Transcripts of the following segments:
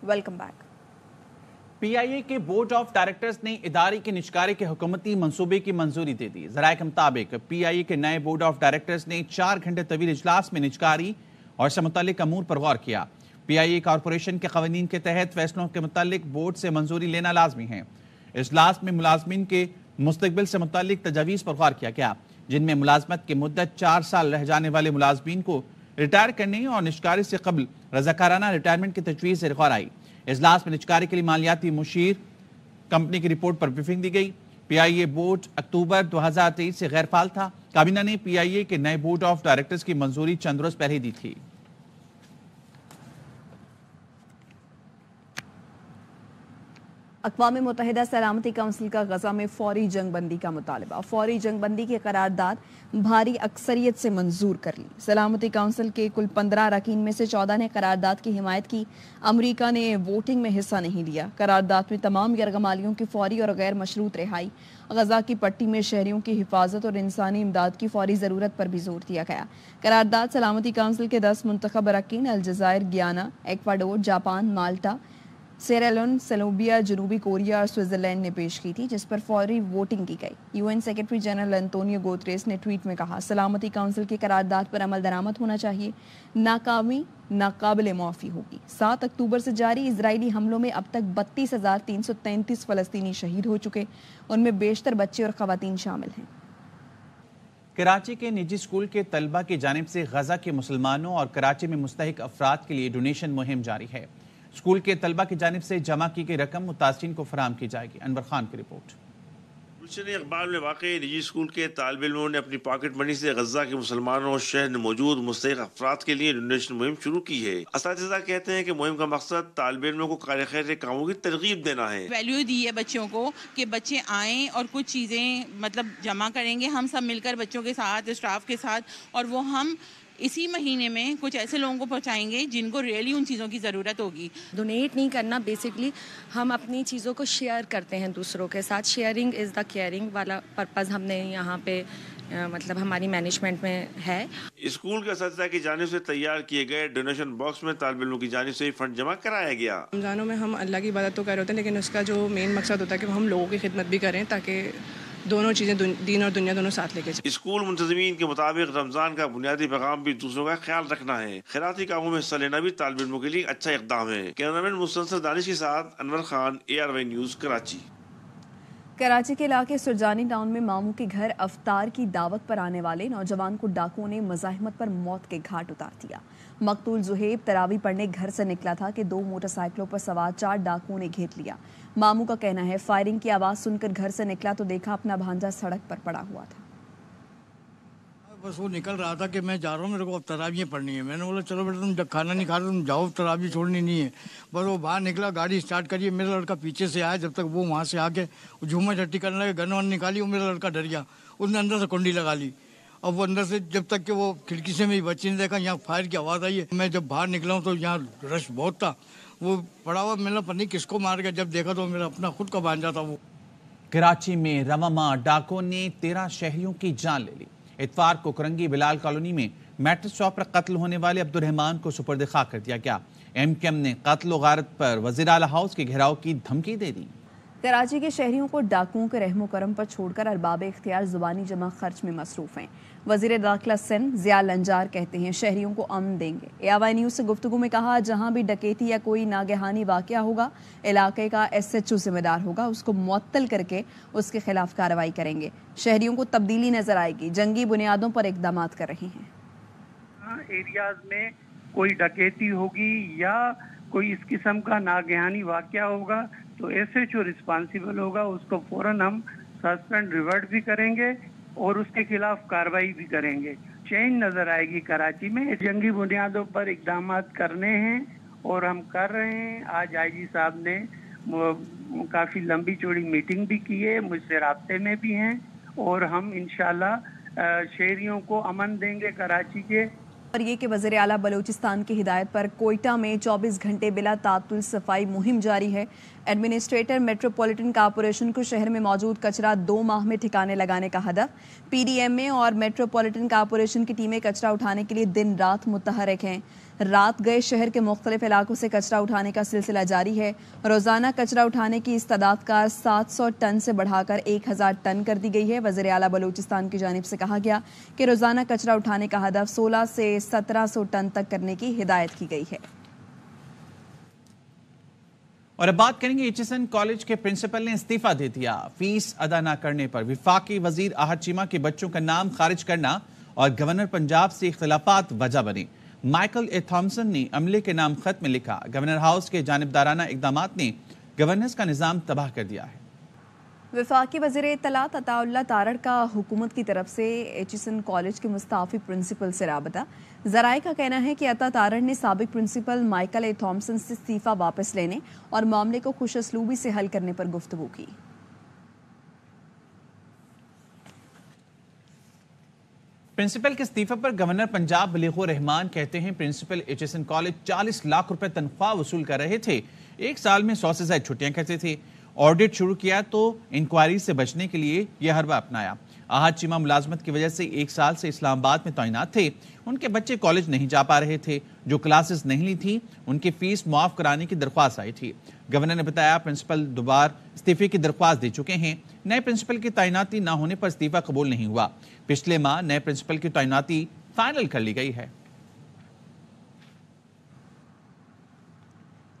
Welcome back. PIA के board of directors ने इदारे के निजकारी के हुकूमती मंसूबे की मंजूरी दे दी। ज़राए के मुताबिक PIA के नए बोर्ड ऑफ डायरेक्टर्स ने 4 घंटे तवील इजलास में निजकारी और से मुतालिक अमूर पर गौर किया। PIA कॉरपोरेशन के कवानीन के तहत फैसलों के मुतालिक बोर्ड से मंजूरी लेना लाजमी है। इजलास में मुलाजमीन के मुस्तकबिल से मुतालिक तजावीज़ पर गौर किया गया, जिनमें मुलाजमत की मुद्दत 4 साल रह जाने वाले मुलाजमीन को रिटायर करने और निजकारी से कबल रज़ाकाराना रिटायरमेंट की तजवीज़ से गौर आई। इजलास में निजकारी के लिए मालियाती मुशीर कंपनी की रिपोर्ट पर ब्रीफिंग दी गई। PIA बोर्ड अक्टूबर 2023 से गैर फाल था। काबीना ने PIA के नए बोर्ड ऑफ डायरेक्टर्स की मंजूरी चंद रोज पहले दी थी। अक़वाम मुत्तहिदा सलामती काउंसिल का गजा में फौरी जंग बंदी का मुतालबा। फौरी जंग बंदी की करारदाद भारी अक्सरियत से मंजूर कर ली। सलामती काउंसिल के कुल 15 अरकान में से 14 ने करारदाद की हिमायत की। अमरीका ने वोटिंग में हिस्सा नहीं लिया। करारदाद में तमाम यरगमालियों की फौरी और गैर मशरूत रिहाई, गजा की पट्टी में शहरियों की हिफाजत और इंसानी इमदाद की फौरी ज़रूरत पर भी जोर दिया गया। करारदाद सलामती काउंसिल के 10 मुंतखब अरकान अलजायर, गियाना, एक्वाडोर, जापान, माल्टा, सेरालोन, सेलोबिया, जनूबी कोरिया और स्विट्जरलैंड ने पेश की थी, जिस पर फौरी वोटिंग की गई। UN secretary general Antonio Guterres ने ट्वीट में कहा, सलामती काउंसिल की करारदाद पर अमल दरामद होना चाहिए। नाकामी नाकाबिले माफ़ी होगी। 7 अक्टूबर से जारी इजरायली हमलों में अब तक 32,333 फ़लस्तीनी शहीद हो चुके, उनमें बेशतर बच्चे और ख़वातीन शामिल हैं। कराची के निजी स्कूल के तलबा की जानिब से गजा के मुसलमानों और कराची में मुस्तहिक अफराद के लिए डोनेशन मुहिम जारी है। स्कूल के तलबा की जानिब से जमा की गई रकम मुतासिरीन को फराहम की जाएगी। अनवर खान की रिपोर्ट। गुलशन इकबाल में वाक़ निजी स्कूल के तालिब इल्मों ने अपनी पॉकेट मनी से गजा के मुसलमानों और शहर में मौजूद मुस्तहिक अफराद के लिए डोनेशन मुहिम शुरू की है। असातिज़ा कहते हैं कि मुहिम का मकसद तालिब इल्मों को कार्य खैर कामों की तरगीब देना है। वैल्यू दी है बच्चों को कि बच्चे आएँ और कुछ चीज़ें मतलब जमा करेंगे, हम सब मिलकर बच्चों के साथ, स्टाफ के साथ, और वो हम इसी महीने में कुछ ऐसे लोगों को पहुंचाएंगे जिनको रियली उन चीज़ों की ज़रूरत होगी। डोनेट नहीं करना, बेसिकली हम अपनी चीज़ों को शेयर करते हैं दूसरों के साथ। शेयरिंग इज़ द केयरिंग वाला पर्पज़ हमने यहाँ पे मतलब हमारी मैनेजमेंट में है। स्कूल के असातिज़ा की जानिब से तैयार किए गए डोनेशन बॉक्स में तालिब इल्मों की जानिब से फंड जमा कराया गया। रमज़ानों में हम अल्लाह की इबादत तो कर रहे होते हैं, लेकिन उसका जो मेन मकसद होता है कि हम लोगों की खिदमत भी करें, ताकि दोनों चीज़ें दीन और दुनिया दोनों साथ लेके चलें। स्कूल मुंतज़मीन के मुताबिक रमज़ान का बुनियादी पैगाम भी दूसरों का ख्याल रखना है। खैराती कामों में हिस्सा लेना भी तालिब इल्मों के लिए अच्छा इक़दाम है। कैमरामैन मुस्तनसर दानिश के साथ अनवर खान, ARY न्यूज़, कराची। कराची के इलाके सुरजानी टाउन में मामू के घर अफ्तार की दावत पर आने वाले नौजवान को डाकुओं ने मज़ाहमत पर मौत के घाट उतार दिया। मकतूल जुहेब तरावी पढ़ने घर से निकला था कि 2 मोटरसाइकिलों पर सवार 4 डाकुओं ने घेर लिया। मामू का कहना है, फायरिंग की आवाज़ सुनकर घर से निकला तो देखा अपना भांजा सड़क पर पड़ा हुआ था। बस वो निकल रहा था कि मैं जा रहा हूँ, मेरे को अब तरावियाँ पढ़नी है। मैंने बोला चलो बेटा तुम जब खाना नहीं खा रहे तुम जाओ, तरावी छोड़नी नहीं है। बस वो बाहर निकला, गाड़ी स्टार्ट करिए, मेरा लड़का पीछे से आया। जब तक वो वहाँ से आके झूमा झट्टी करने लगे, गन वन निकाली, वो मेरा लड़का डर गया, उसने अंदर से कुंडी लगा ली। अब वो अंदर से जब तक कि वो खिड़की से मेरी बच्ची ने देखा यहाँ फायर की आवाज़ आई है। मैं जब बाहर निकला हूँ तो यहाँ रश बहुत था, वो पड़ा हुआ, मैंने पता नहीं किसको मार गया। जब देखा तो मेरा अपना खुद का भांजा था वो। कराची में रवामा डाकुओं ने 13 शहरियों की जान ले ली। इतवार को करंगी बिलाल कॉलोनी में मैट्रिक शॉप पर कत्ल होने वाले अब्दुर्रहमान को सुपर्द खाक कर दिया गया। MKM ने कत्ल व गारत पर वज़ीर आला हाउस के घेराव की धमकी दे दी। कराची के शहरियों को डाकुओं के रहमो करम पर छोड़कर अरबाब इख्तियार जुबानी जमा खर्च में मसरूफ हैं। वज़ीर दाखिला सिंध ज़िया लंजार कहते हैं, शहरियों को अमन देंगे। ARY न्यूज़ से गुफ्तगू में कहा, जहां भी डकैती या कोई नागहानी वाक़या होगा, इलाके का SHO जिम्मेदार होगा, उसको मुअत्तल करके उसके खिलाफ कार्रवाई करेंगे। शहरियों को तब्दीली नजर आएगी, जंगी बुनियादों पर इक़दाम कर रहे हैं। एरियाज में कोई डकैती होगी या कोई इस किस्म का नागहानी वाक़या होगा तो SHO रिस्पांसिबल होगा, उसको फौरन हम सस्पेंड रिवर्ट भी करेंगे और उसके खिलाफ कार्रवाई भी करेंगे। चेंज नजर आएगी कराची में। जंगी बुनियादों पर इकदाम करने हैं और हम कर रहे हैं। आज IG साहब ने काफ़ी लंबी चौड़ी मीटिंग भी की है, मुझसे राब्ते में भी हैं और हम इंशाल्लाह शहरियों को अमन देंगे कराची के। और ये कि वज़ीर आला बलूचिस्तान की हिदायत पर कोयटा में 24 घंटे बिला तातुल सफाई मुहिम जारी है। एडमिनिस्ट्रेटर मेट्रोपॉलिटन कॉरपोरेशन को शहर में मौजूद कचरा 2 माह में ठिकाने लगाने का हदफ। PDMA और मेट्रोपॉलिटन कॉरपोरेशन की टीमें कचरा उठाने के लिए दिन रात मुतहरक हैं। رات گئے شہر کے مختلف علاقوں سے کچرا اٹھانے کا سلسلہ جاری ہے. روزانہ کچرا اٹھانے کی اس تعداد کا 700 ٹن سے بڑھا کر 1000 ٹن کر دی گئی ہے. وزیر اعلیٰ بلوچستان کی جانب سے کہا گیا کہ روزانہ کچرا اٹھانے کا ہدف 16 سے 1700 ٹن تک کرنے کی ہدایت کی گئی ہے. اور اب بات کریں گے ایچ ایس این کالج کے پرنسپل نے استعفیٰ دے دیا. فیس ادا نہ کرنے پر وفاقی وزیر احد چیمہ کے بچوں کا نام خارج کرنا اور گورنر پنجاب سے اختلافات وجہ بنے. مائیکل اے تھامسن نے عملے کے نام خط میں لکھا گورنر ہاؤس کے جانبدارانہ اقدامات نے گورننس کا نظام تباہ کر دیا ہے. وفاقی وزیر اطلاعات عطا اللہ تارڑ کا حکومت کی طرف سے ایچ ایس این کالج کے مستعفی پرنسپل سے رابطہ. ذرائع کا کہنا ہے کہ عطا تارڑ نے سابق پرنسپل مائیکل اے تھامسن سے استعفیٰ واپس لینے اور معاملے کو خوش اسلوبی سے حل کرنے پر گفتگو کی. پرنسپل کے استعفے پر گورنر پنجاب بلیغ الرحمان کہتے ہیں principal H S N college 40 lakh روپے تنخواہ وصول کر رہے تھے. ایک سال میں 100 سے زائد چھٹیاں کرتے تھے. آڈٹ شروع کیا تو انکوائری سے بچنے کے لیے یہ حربہ اپنایا. احد چیمہ ملازمت کی وجہ سے 1 سال سے اسلام آباد میں تعینات تھے. ان کے بچے کالج نہیں جا پا رہے تھے. جو کلاسز نہیں لی تھی ان کی فیس معاف کرانے کی درخواست آئی تھی. گورنر نے بتایا پرنسپل دوبار استعفے کی درخواست دے چکے ہیں. نئے پرنسپل کی تعیناتی نہ ہونے پر استعفیٰ قبول نہیں ہوا. پچھلے ماہ نئے پرنسپل کی تعیناتی فائنل کر لی گئی ہے.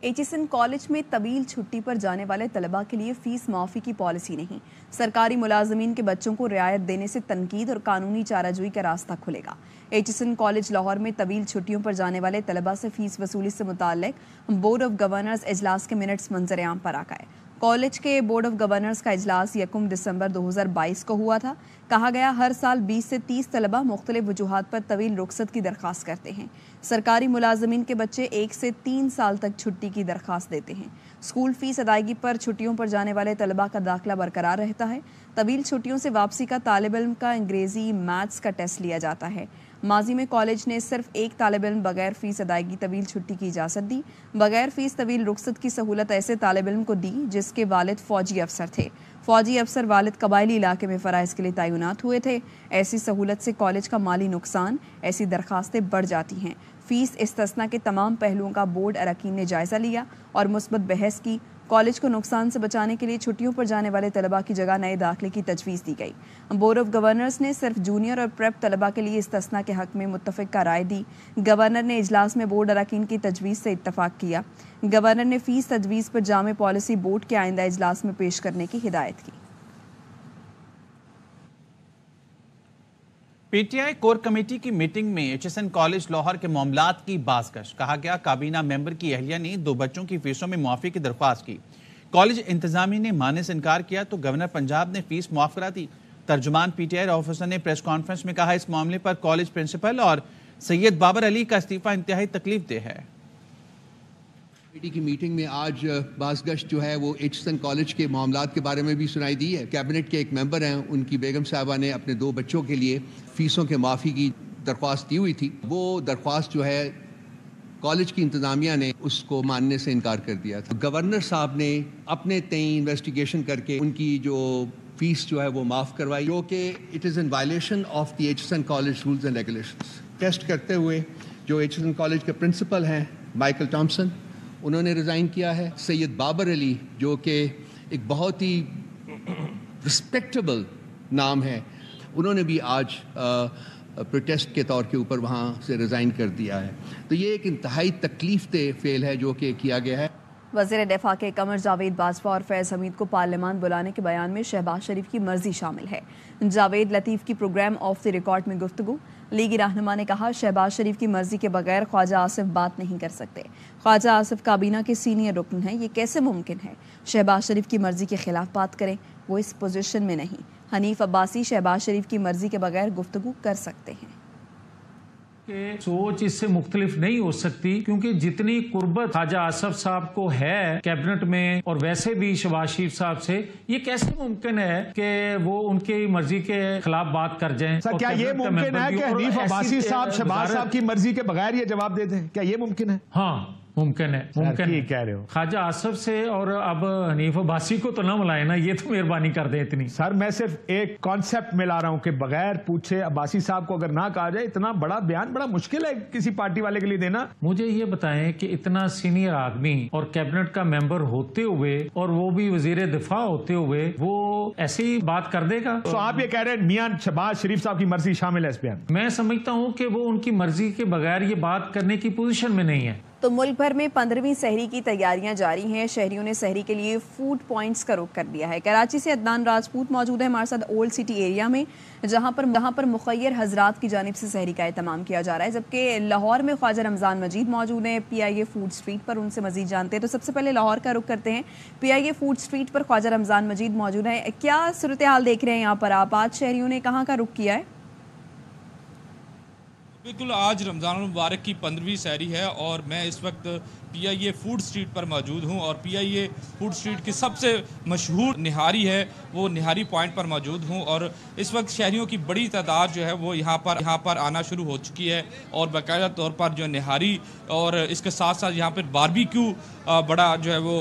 ایچ ایس این کالج میں طویل چھٹی پر جانے والے طلباء کے لیے فیس معافی کی پالیسی نہیں. سرکاری ملازمین کے بچوں کو رعایت دینے سے تنقید اور قانونی چارہ جوئی کا راستہ کھلے گا. H S N college Lahore میں طویل چھٹیوں پر جانے والے طلباء سے فیس وصولی سے متعلق بورڈ آف گورنرز اجلاس کے منٹس منظر عام پر آ گئے. کالج کے بورڈ آف گورنرز کا اجلاس 1 دسمبر 2022 کو ہوا تھا. کہا گیا ہر سال 20 سے 30 طلباء مختلف وجوہات پر طویل رخصت کی درخواست کرتے ہیں. سرکاری ملازمین کے بچے 1 سے 3 سال تک چھٹی کی درخواست دیتے ہیں. اسکول فیس ادائیگی پر چھٹیوں پر جانے والے طلباء کا داخلہ برقرار رہتا ہے. طویل چھٹیوں سے واپسی کا طالب علم کا انگریزی میتھس کا ٹیسٹ لیا جاتا ہے. ماضی میں کالج نے صرف ایک طالب علم بغیر فیس ادائیگی طویل چھٹی کی اجازت دی. بغیر فیس طویل رخصت کی سہولت ایسے طالب علم کو دی جس کے والد فوجی افسر تھے. فوجی افسر والد قبائلی علاقے میں فرائض کے لیے تعینات ہوئے تھے. ایسی سہولت سے کالج کا مالی نقصان، ایسی درخواستیں بڑھ جاتی ہیں. فیس استثنا کے تمام پہلوؤں کا بورڈ اراکین نے جائزہ لیا اور مثبت بحث کی. کالج کو نقصان سے بچانے کے لیے چھٹیوں پر جانے والے طلباء کی جگہ نئے داخلے کی تجویز دی گئی. بورڈ آف گورنرز نے صرف جونیئر اور پریپ طلباء کے لیے استثنا کے حق میں متفقہ رائے دی. گورنر نے اجلاس میں بورڈ اراکین کی تجویز سے اتفاق کیا. گورنر نے فیس تجویز پر جامع پالیسی بورڈ کے آئندہ اجلاس میں پیش کرنے کی ہدایت کی. P T I core committee کی میٹنگ میں H S N college Lahore کے معاملات کی بازگشت. کہا گیا کابینہ ممبر کی اہلیہ نے 2 بچوں کی فیسوں میں معافی کی درخواست کی. کالج انتظامیہ نے ماننے سے انکار کیا تو گورنر پنجاب نے فیس معاف کرا دی. ترجمان پی ٹی آئی آفیسر نے پریس کانفرنس میں کہا اس معاملے پر کالج پرنسپل اور سید بابر علی کا استعفیٰ انتہائی تکلیف دہ ہے. کمیٹی کی میٹنگ میں آج بازگشت جو ہے وہ ایچ ایس این کالج کے معاملات کے بارے میں بھی سنائی دی ہے. کیبنٹ کے ایک ممبر ہیں، ان کی بیگم صاحبہ نے اپنے 2 بچوں کے لیے فیسوں کے معافی کی درخواست دی ہوئی تھی. وہ درخواست جو ہے کالج کی انتظامیہ نے اس کو ماننے سے انکار کر دیا تھا. گورنر صاحب نے اپنے تئیں انویسٹیگیشن کر کے ان کی جو فیس جو ہے وہ معاف کروائی، جو کہ it is in violation of the H S N college rules and regulations. Test کرتے ہوئے جو ایچ ایس این کالج کے پرنسپل ہیں مائیکل ٹامسن، انہوں نے ریزائن کیا ہے. سید بابر علی جو کہ ایک بہت ہی رسپیکٹیبل نام ہے، انہوں نے بھی آج پروٹیسٹ کے طور کے اوپر وہاں سے ریزائن کر دیا ہے. تو یہ ایک انتہائی تکلیف دہ فعل ہے جو کہ کیا گیا ہے. وزیر دفاع کے قمر جاوید باجوہ اور فیض حمید کو پارلیمان بلانے کے بیان میں شہباز شریف کی مرضی شامل ہے. جاوید لطیف کی پروگرام آف دی ریکارڈ میں گفتگو. لیگی رہنما نے کہا شہباز شریف کی مرضی کے بغیر خواجہ آصف بات نہیں کر سکتے. خواجہ آصف کابینہ کے سینئر رکن ہیں، یہ کیسے ممکن ہے شہباز شریف کی مرضی کے خلاف بات کریں؟ وہ اس پوزیشن میں نہیں. حنیف عباسی شہباز شریف کی مرضی کے بغیر گفتگو کر سکتے ہیں. کہ سوچ اس سے مختلف نہیں ہو سکتی، کیونکہ جتنی قربت خواجہ آصف صاحب کو ہے کیبنٹ میں اور ویسے بھی شہباز شریف صاحب سے، یہ کیسے ممکن ہے کہ وہ ان کی مرضی کے خلاف بات کر جائیں؟ سر کیا یہ ممکن ہے کہ حنیف عباسی صاحب شہباز صاحب کی مرضی کے بغیر یہ جواب دے دیں؟ کیا یہ ممکن ہے؟ ہاں मुमकिन है, मुमकिन है। कह रहे हो ख्वाजा आसफ से और अब हनीफ अब्बासी को तो ना मिलाए ना, ये तो मेहरबानी कर दे इतनी। सर मैं सिर्फ एक कॉन्सेप्ट मिला रहा हूं कि बगैर पूछे अब्बासी साहब को अगर ना कहा जाए, इतना बड़ा बयान बड़ा मुश्किल है किसी पार्टी वाले के लिए देना। मुझे ये बताएं कि इतना सीनियर आदमी और कैबिनेट का मेंबर होते हुए और वो भी वजीर दिफा होते हुए वो ऐसी बात कर देगा? तो आप ये कह रहे हैं मियां शहबाज शरीफ साहब की मर्जी शामिल है इस बयान? मैं समझता हूँ कि वो उनकी मर्जी के बगैर ये बात करने की पोजीशन में नहीं है। तो मुल्क भर में 15वीं सहरी की तैयारियां जारी हैं। शहरियों ने सहरी के लिए फूड पॉइंट्स का रुख कर दिया है। कराची से अदनान राजपूत मौजूद है हमारे साथ ओल्ड सिटी एरिया में, जहां पर मुखय्यर हजरात की जानिब से सहरी का एहतमाम किया जा रहा है, जबकि लाहौर में ख्वाजा रमज़ान मजीद मौजूद हैं PIA फूड स्ट्रीट पर। उनसे मजीद जानते हैं। तो सबसे पहले लाहौर का रुख करते हैं। PIA फूड स्ट्रीट पर ख्वाजा रमज़ान मजीद मौजूद है, क्या सूरत हाल देख रहे हैं यहाँ पर आप? आज शहरियों ने कहाँ का रुख किया है? बिल्कुल, आज रमज़ान मुबारक की 15वीं सहरी है और मैं इस वक्त PIA फूड स्ट्रीट पर मौजूद हूं और PIA फूड स्ट्रीट की सबसे मशहूर निहारी है वो निहारी पॉइंट पर मौजूद हूं और इस वक्त शहरियों की बड़ी तादाद जो है वो यहाँ पर आना शुरू हो चुकी है और बाकायदा तौर पर जो निहारी और इसके साथ साथ यहाँ पर बारबेक्यू बड़ा जो है वो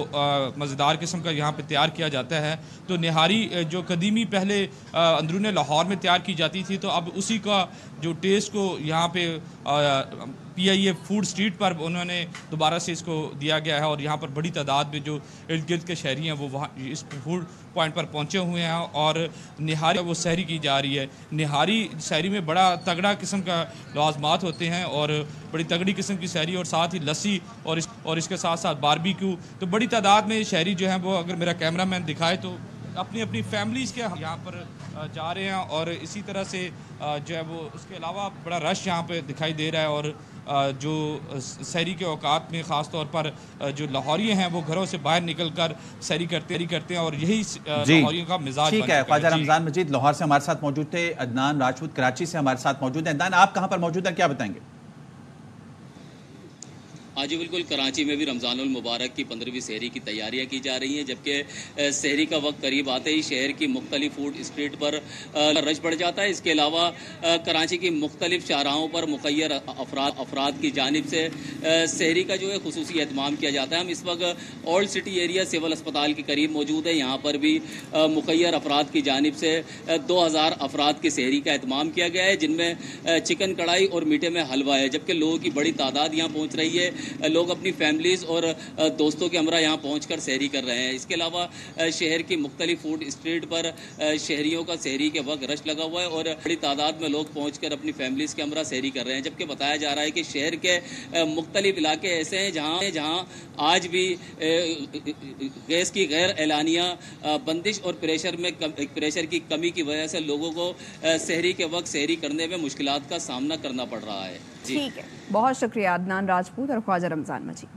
मज़ेदार किस्म का यहाँ पे तैयार किया जाता है। तो निहारी जो कदीमी पहले अंदरून लाहौर में तैयार की जाती थी, तो अब उसी का जो टेस्ट को यहाँ पे PIA फूड स्ट्रीट पर उन्होंने दोबारा से इसको दिया गया है और यहाँ पर बड़ी तादाद में जो इर्द गिर्द के शहरी हैं वो वहाँ इस फूड पॉइंट पर पहुँचे हुए हैं और निहारी वो सहरी की जा रही है। निहारी सहरी में बड़ा तगड़ा किस्म का लाजमात होते हैं और बड़ी तगड़ी किस्म की सहरी और साथ ही लस्सी और इसके साथ साथ बारबेक्यू। तो बड़ी तादाद में शहरी जो हैं वो, अगर मेरा कैमरा मैन दिखाए तो अपनी अपनी फैमिलीज़ के यहाँ पर जा रहे हैं और इसी तरह से जो है वो उसके अलावा बड़ा रश यहाँ पे दिखाई दे रहा है और जो सहरी के औकात में ख़ास तौर पर जो लाहौरिये हैं वो घरों से बाहर निकल कर सहरी करते हैं और यही लाहौरियों का मिजाज। ठीक है, ख्वाजा रमज़ान मजीद लाहौर से हमारे साथ मौजूद थे। अदनान राजपूत कराची से हमारे साथ मौजूद हैं। अदनान, आप कहाँ पर मौजूद हैं, क्या बताएंगे? हाँ जी बिल्कुल, कराची में भी रमज़ानुल मुबारक की 15वीं सहरी की तैयारियां की जा रही हैं, जबकि सहरी का वक्त करीब आते ही शहर की मुख्तलिफ फूड स्ट्रीट पर रश बढ़ जाता है। इसके अलावा कराची की मुख्तलिफ शाहराहों पर मुखय्यर अफराद की जानिब से सहरी का जो है खुसूसी एहतमाम किया जाता है। हम इस वक्त ओल्ड सिटी एरिया सिविल अस्पताल के करीब मौजूद है। यहाँ पर भी मुखय्यर अफराद की जानिब से 2000 अफराद की सहरी का एहतमाम किया गया है, जिनमें चिकन कढ़ाई और मीठे में हलवा है, जबकि लोगों की बड़ी तादाद यहाँ पहुँच रही है। लोग अपनी फैमिलीज़ और दोस्तों के हमरा यहाँ पहुँचकर सहरी कर रहे हैं। इसके अलावा शहर की मुख्तलिफ फूड स्ट्रीट पर शहरियों का सहरी के वक्त रश लगा हुआ है और बड़ी तादाद में लोग पहुँचकर अपनी फैमिलीज़ के हमरा सहरी कर रहे हैं, जबकि बताया जा रहा है कि शहर के मुख्तलिफ इलाके ऐसे हैं जहाँ आज भी गैस की गैर एलानिया बंदिश और प्रेशर की कमी की वजह से लोगों को सहरी के वक्त सहरी करने में मुश्किलात का सामना करना पड़ रहा है। ठीक है, बहुत शुक्रिया अदनान राजपूत और ख्वाजा रमज़ान मजीद।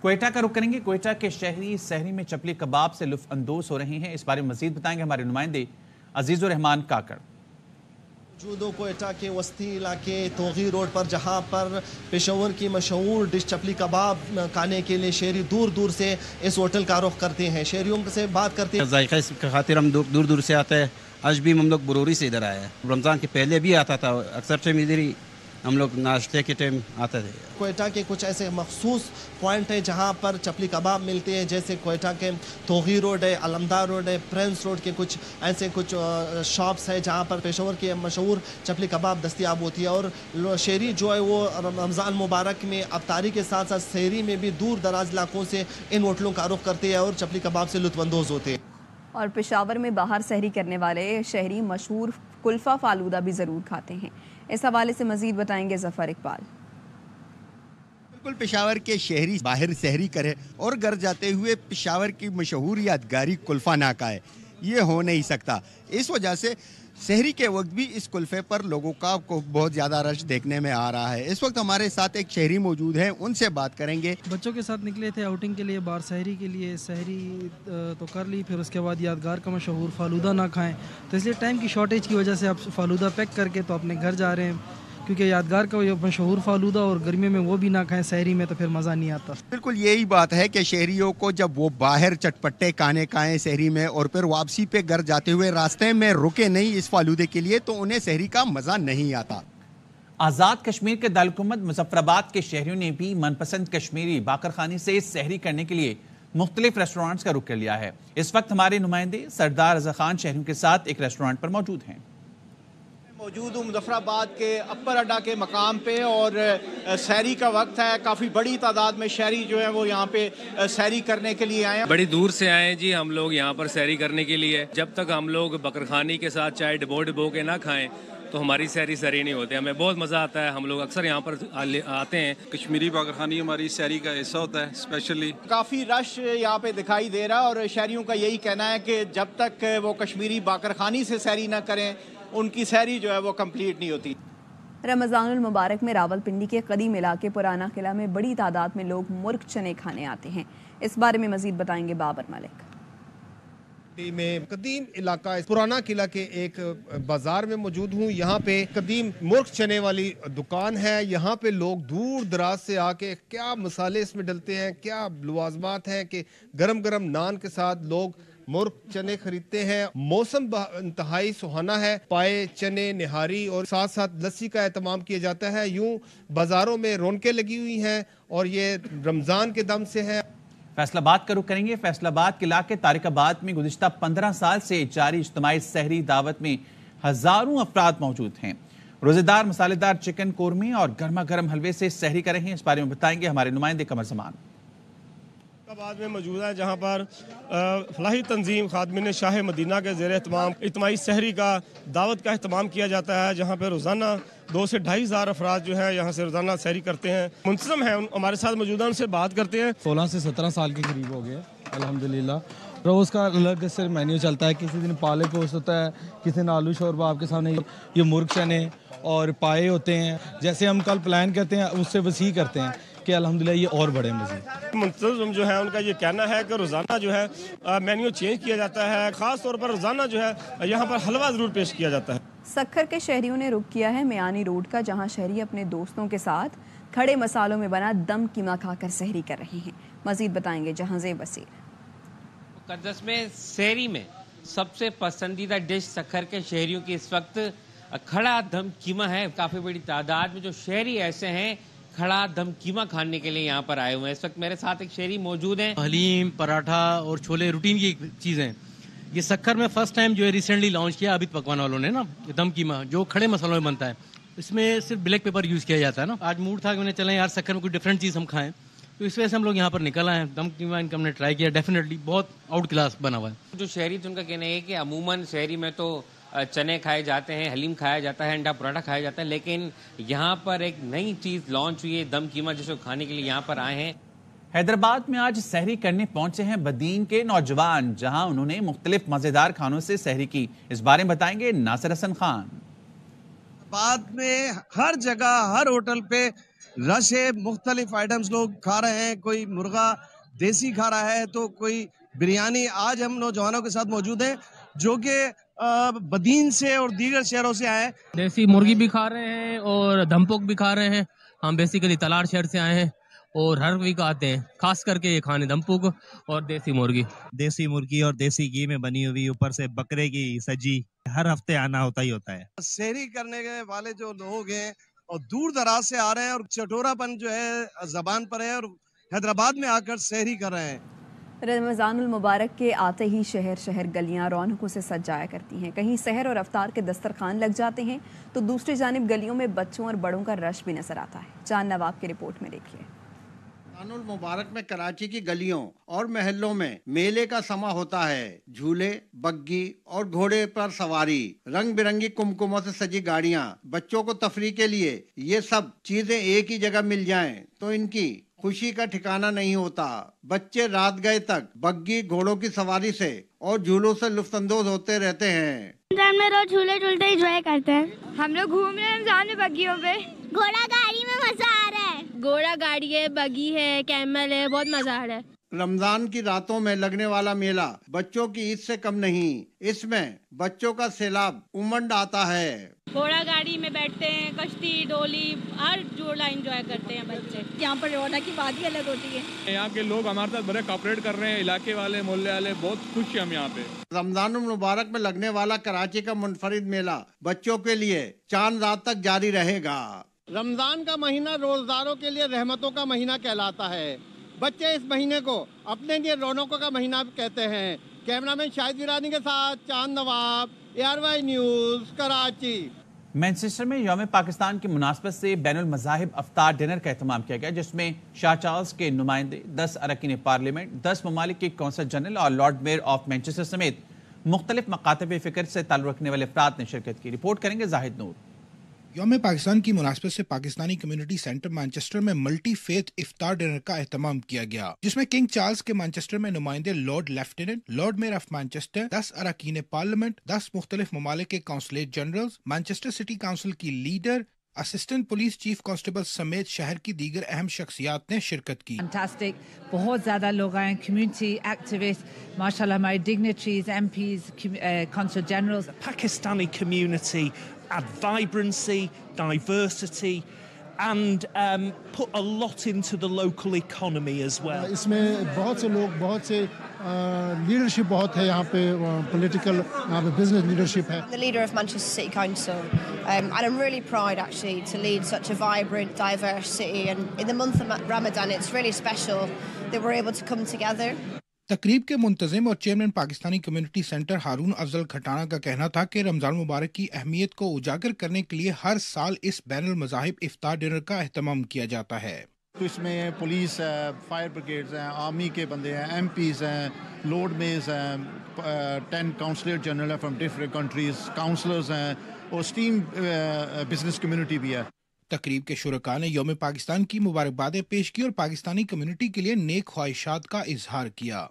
क्वेटा का रुख करेंगे। क्वेटा के शहरी सहरी में चपली कबाब से लुत्फ अंदोज हो रहे हैं। इस बारे में मजीद बताएंगे हमारे नुमाइंदे अजीजुर रहमान काकड़। जूदो कोयटा के वस्ती इलाके तोगी रोड पर, जहां पर पेशावर की मशहूर डिश चपली कबाब खाने के लिए शहरी दूर दूर से इस होटल का रुख करते हैं। शहरियों से बात करते हैं। जायका की खातिर हम दूर दूर से आते हैं। आज भी हम लोग बरूरी से इधर आए हैं। रमज़ान के पहले भी आता था, अक्सर टाइम इधर ही हम लोग नाश्ते के टाइम आते थे। कोयटा के कुछ ऐसे मखसूस पॉइंट है जहां पर चपली कबाब मिलते हैं, जैसे कोयटा के तोगी रोड है, अलमदार रोड है, प्रिंस रोड के कुछ ऐसे शॉप्स है जहां पर पेशावर की मशहूर चपली कबाब दस्तियाब होती है। और शहरी जो है वो रमज़ान मुबारक में अफ्तारी के साथ साथ सहरी में भी दूर दराज इलाकों से इन होटलों का रुख करते हैं और चपली कबाब से लुत्फ़अंदोज़ होते हैं। और पेशावर में बाहर सहरी करने वाले शहरी मशहूर कुल्फ़ा फालूदा भी ज़रूर खाते हैं। इस हवाले से मजीद बताएंगे ज़फ़र इकबाल। बिल्कुल, पेशावर के शहरी बाहर सहरी करे और घर जाते हुए पेशावर की मशहूर यादगारी कुल्फ़ा ना खाए, ये हो नहीं सकता। इस वजह से सहरी के वक्त भी इस कुल्फ़े पर लोगों का बहुत ज़्यादा रश देखने में आ रहा है। इस वक्त हमारे साथ एक शहरी मौजूद है, उनसे बात करेंगे। बच्चों के साथ निकले थे आउटिंग के लिए बाहर सहरी के लिए। सहरी तो कर ली, फिर उसके बाद यादगार का मशहूर फालूदा ना खाएं, तो इसलिए टाइम की शॉर्टेज की वजह से आप फालूदा पैक करके तो अपने घर जा रहे हैं, क्योंकि यादगार का मशहूर फालूदा और गर्मियों में वो भी ना खाएं सहरी में तो फिर मज़ा नहीं आता। बिल्कुल यही बात है कि शहरियों को जब वो बाहर चटपटे खाने खाएं सहरी में और फिर वापसी पे घर जाते हुए रास्ते में रुके नहीं इस फालूदे के लिए, तो उन्हें सहरी का मज़ा नहीं आता। آزاد کشمیر کے دارالحکومت مظفرآباد کے شہریوں نے بھی من پسند کشمیری باقرخانی سے سحری کرنے کے لیے مختلف ریسٹورانٹس کا رخ کر لیا ہے۔ اس وقت ہمارے نمائندے سردار رضا خان شہریوں کے ساتھ ایک ریسٹورانٹ پر موجود ہیں۔ موجود ہوں مظفرآباد کے اپر اڈا کے مقام پہ اور سحری کا وقت ہے۔ کافی بڑی تعداد میں شہری جو ہیں وہ یہاں پہ سحری کرنے کے لیے آئے ہیں۔ بڑی دور سے آئے ہیں جی ہم لوگ یہاں پر سحری کرنے کے لیے۔ جب تک ہم لوگ بکرخانی کے ساتھ چائے ڈبو کے نہ کھائیں تو ہماری سحری نہیں ہوتی۔ ہمیں بہت مزہ آتا ہے، ہم لوگ اکثر یہاں پر آتے ہیں۔ کشمیری باقرخانی ہماری سحری کا حصہ ہوتا ہے اسپیشلی۔ کافی رش یہاں پہ دکھائی دے رہا ہے اور شہریوں کا یہی کہنا ہے کہ جب تک وہ کشمیری باقرخانی سے سحری نہ کریں ان کی سحری جو ہے وہ کمپلیٹ نہیں ہوتی۔ رمضان المبارک میں راولپنڈی کے قدیم علاقے پرانا قلعہ میں بڑی تعداد میں لوگ مرغ چنے کھانے آتے ہیں۔ اس بارے میں مزید بتائیں گے بابر ملک۔ میں قدیم علاقہ پرانا قلعہ کے ایک بازار میں موجود ہوں۔ یہاں پہ قدیم مرغ چنے والی دکان ہے۔ یہاں پہ لوگ دور دراز سے آ کے کیا مسالے اس میں ڈلتے ہیں، کیا لوازمات ہیں کہ گرم گرم نان کے ساتھ لوگ مرغ چنے خریدتے ہیں۔ موسم انتہائی سہانا ہے، پائے چنے نہاری اور ساتھ ساتھ لسی کا اہتمام کیا جاتا ہے۔ یوں بازاروں میں رونقیں لگی ہوئی ہیں اور یہ رمضان کے دم سے ہے۔ فیصل آباد کا رخ کریں گے۔ فیصل آباد کے علاقے طارق آباد میں گزشتہ 15 سال سے جاری اجتماعی سحری دعوت میں ہزاروں افراد موجود ہیں۔ روزے دار مسالے دار چکن قورمے اور گرما گرم حلوے سے سحری کر رہے ہیں۔ اس بارے میں بتائیں گے ہمارے نمائندے قمر زمان۔ آباد میں موجود ہے جہاں پر فلاحی تنظیم خادمین شاہ مدینہ کے زیر اہتمام اجتماعی سحری کا دعوت کا اہتمام کیا جاتا ہے، جہاں پہ روزانہ 2 سے 2.5 ہزار افراد جو ہیں یہاں سے روزانہ سحری کرتے ہیں۔ منتظم ہیں، ہمارے ساتھ موجود ہیں، ان سے بات کرتے ہیں۔ 16 سے 17 سال کے قریب ہو گئے الحمدللہ۔ روز کا الگ سے مینیو چلتا ہے، کسی دن پالک گوشت ہوتا ہے، کسی دن آلو شوربہ، آپ کے سامنے یہ مرغ چنے اور پائے ہوتے ہیں۔ جیسے ہم کل پلان کرتے ہیں اس سے وسیع کرتے ہیں کہ الحمدللہ یہ اور بڑے مزید۔ منتظم جو ہے ان کا یہ کہنا ہے کہ روزانہ جو ہے مینیو چینج کیا جاتا ہے، خاص طور پر روزانہ جو ہے یہاں پر حلوہ ضرور پیش کیا جاتا ہے۔ سکھر کے شہریوں نے رخ کیا ہے میانی روڈ کا، جہاں شہری اپنے دوستوں کے ساتھ کھڑے مسالوں میں بنا دم قیمہ کھا کر سحری کر رہے ہیں۔ مزید بتائیں گے جہانزیب وسیع۔ مقدس میں سحری میں سب سے پسندیدہ ڈش سکھر کے شہریوں کی اس وقت کھڑا دم قیمہ ہے۔ کافی بڑی تعداد میں جو شہری ایسے ہیں کھڑا دم قیمہ کھانے کے لیے یہاں پر آئے ہوئے ہیں۔ اس وقت میرے ساتھ ایک شہری موجود ہیں۔ حلیم، پراٹھا اور چھولے روٹین کی چیزیں۔ یہ سکھر میں فرسٹ ٹائم جو ہے ریسنٹلی لانچ کیا ابھی پکوان والوں نے نا، دم قیمہ جو کھڑے مسالوں میں بنتا ہے۔ اس میں صرف بلیک پیپر یوز کیا جاتا ہے نا۔ آج موڈ تھا کہ انہیں چلیں یار سکھر میں کوئی ڈفرینٹ چیز ہم کھائیں، تو اس وجہ سے ہم لوگ یہاں پر نکل آئے ہیں۔ دم قیمہ ان کا ہم نے ٹرائی کیا، ڈیفینیٹلی بہت آؤٹ کلاس بنا ہوا ہے۔ جو شہری تھے ان کا کہنا ہے کہ عموماً شہری میں تو چنے کھائے جاتے ہیں، حلیم کھایا جاتا ہے، انڈا پراٹھا کھایا جاتا ہے، لیکن یہاں پر ایک نئی چیز لانچ ہوئی ہے دم قیمہ، جس کو کھانے کے لیے یہاں پر آئے ہیں۔ حیدرآباد میں آج سحری کرنے پہنچے ہیں بدین کے نوجوان، جہاں انہوں نے مختلف مزیدار کھانوں سے سحری کی۔ اس بارے میں بتائیں گے ناصر حسن خان۔ بعد میں ہر جگہ ہر ہوٹل پہ رش ہے، مختلف آئٹمز لوگ کھا رہے ہیں، کوئی مرغا دیسی کھا رہا ہے تو کوئی بریانی۔ آج ہم نوجوانوں کے ساتھ موجود ہیں جو کہ بدین سے اور دیگر شہروں سے آئے ہیں۔ دیسی مرغی بھی کھا رہے ہیں اور دھمپوک بھی کھا رہے ہیں۔ ہم بیسیکلی تلار شہر سے آئے ہیں اور ہر ویک آتے ہیں، خاص کر کے یہ کھانے دھمپوک اور دیسی مرغی۔ دیسی مرغی اور دیسی گھی میں بنی ہوئی، اوپر سے بکرے کی سجی، ہر ہفتے آنا ہوتا ہی ہوتا ہے۔ سحری کرنے والے جو لوگ ہیں اور دور دراز سے آ رہے ہیں اور چٹورا پن جو ہے زبان پر ہے اور حیدرآباد میں آ کر سحری کر رہے ہیں۔ رمضان المبارک کے آتے ہی شہر شہر گلیاں رونقوں سے سج جایا کرتی ہیں۔ کہیں سحر اور افطار کے دسترخوان لگ جاتے ہیں تو دوسری جانب گلیوں میں بچوں اور بڑوں کا رش بھی نظر آتا ہے۔ جان نواب کی رپورٹ میں دیکھیے۔ رمضان المبارک میں کراچی کی گلیوں اور محلوں میں میلے کا سما ہوتا ہے۔ جھولے، بگی اور گھوڑے پر سواری، رنگ برنگی کمکموں سے سجی گاڑیاں، بچوں کو تفریح کے لیے یہ سب چیزیں ایک ہی جگہ مل جائیں تو ان کی خوشی کا ٹھکانہ نہیں ہوتا۔ بچے رات گئے تک بگی گھوڑوں کی سواری سے اور جھولوں سے لطف اندوز ہوتے رہتے ہیں۔ رمضان میں روز جھولے جھولتے انجوائے کرتے ہیں۔ ہم لوگ گھوم رہے ہیں رمضان میں بگیوں پہ۔ گھوڑا گاڑی میں مزہ آ رہا ہے۔ گھوڑا گاڑی ہے، بگی ہے، کیمل ہے، بہت مزہ آ رہا ہے۔ रमजान की रातों में लगने वाला मेला बच्चों की ईद से कम नहीं। इसमें बच्चों का सैलाब उमड़ आता है। घोड़ा गाड़ी में बैठते हैं, कश्ती, डोली, हर झूला एंजॉय करते हैं बच्चे। यहाँ पर रौनक की बात ही अलग होती है। यहाँ के लोग हमारे साथ बड़े कोऑपरेट कर रहे हैं, इलाके वाले, मोहल्ले वाले, बहुत खुश हैं हम यहाँ पे। रमजानुल मुबारक में लगने वाला कराची का मुनफरिद मेला बच्चों के लिए चांद रात तक जारी रहेगा। रमजान का महीना रोजदारों के लिए रहमतों का महीना कहलाता है। बच्चे इस महीने को अपने लिए रौनकों का महीना कहते हैं। कैमरामैन शाहिद वीरानी के साथ चांद नवाब, ARY न्यूज़, कराची। मैनचेस्टर में यौम पाकिस्तान की मुनासबत से बैनुल मज़ाहिब अफ्तार डिनर का एहतमाम किया गया, जिसमें शाह चार्ल्स के नुमाइंदे, 10 अरकान पार्लियामेंट, 10 ममालिक के कौंसल जनरल और लॉर्ड मेयर ऑफ मैनचेस्टर समेत मुख्तलिफ मकातब फ़िक्र से ताल्लुक़ रखने वाले अफराद ने शिरकत की। रिपोर्ट करेंगे जाहिद नूर। यौम पाकिस्तान की मुनासबत से पाकिस्तानी कम्युनिटी सेंटर मैनचेस्टर में मल्टी फेथ इफ्तार डिनर का एहतमाम किया गया, जिसमें किंग चार्ल्स के मैनचेस्टर में नुमाइंदे, lord lieutenant, lord mayor of Manchester, 10 अरकान पार्लियामेंट, 10 मुख्तलिफ ममालिक के consulate generals, Manchester city council की leader, assistant police chief constable समेत शहर की दीगर अहम शख्सियात ने शिरकत की। Fantastic, बहुत ज्यादा लोग आए, कम्युनिटी एक्टिविस्ट, माशाल्लाह हमारे dignitaries, MPs, consul generals. Pakistani community add vibrancy, diversity and put a lot into the local economy as well. इसमें बहुत से लोग, बहुत से लीडरशिप बहुत है यहाँ पे, पॉलिटिकल यहाँ पे बिजनेस लीडरशिप है। The leader of Manchester City Council, and I'm really proud actually to lead such a vibrant, diverse city. And in the month of Ramadan, it's really special that we're able to come together. तकरीब के मुंतजिम और chairman Pakistani community centre हारून अफजल खटाना का कहना था कि रमजान मुबारक की अहमियत को उजागर करने के लिए हर साल इस बैनुल मज़ाहिब इफ्तार डिनर का एहतमाम किया जाता है। तो इसमें पुलिस है, फायर ब्रिगेड्स हैं, आर्मी के बंदे हैं, MPs हैं, लॉर्ड मेयर्स हैं, 10 काउंसलर जनरल हैं फ्रॉम डिफरेंट कंट्रीज, काउंसलर्स हैं और स्टीम बिजनेस कम्युनिटी भी है। तकरीब के शुरका ने यौम पाकिस्तान की मुबारकबादें पेश की और पाकिस्तानी कम्युनिटी के लिए नेक ख्वाहिशात का इजहार किया।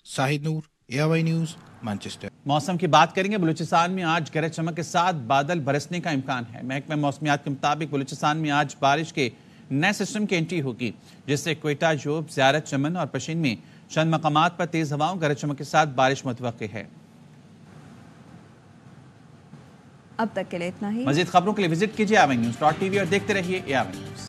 साहिद नूर, ARY न्यूज़, मैनचेस्टर। मौसम की बात करेंगे। बलूचिस्तान में आज गरज चमक के साथ बादल बरसने का इम्कान है। महकमा मौसमियात के मुताबिक बलूचिस्तान में आज बारिश के नए सिस्टम की एंट्री होगी, जिससे क्वेटा, जोब, ज़ियारत, चमन और पशीन में चंद मकामात पर तेज हवाओं, गरज चमक के साथ बारिश मुतवक्के है। अब तक के लिए इतना ही। मज़ीद खबरों के लिए विजिट कीजिए ARY News.tv और देखते रहिए ARY News।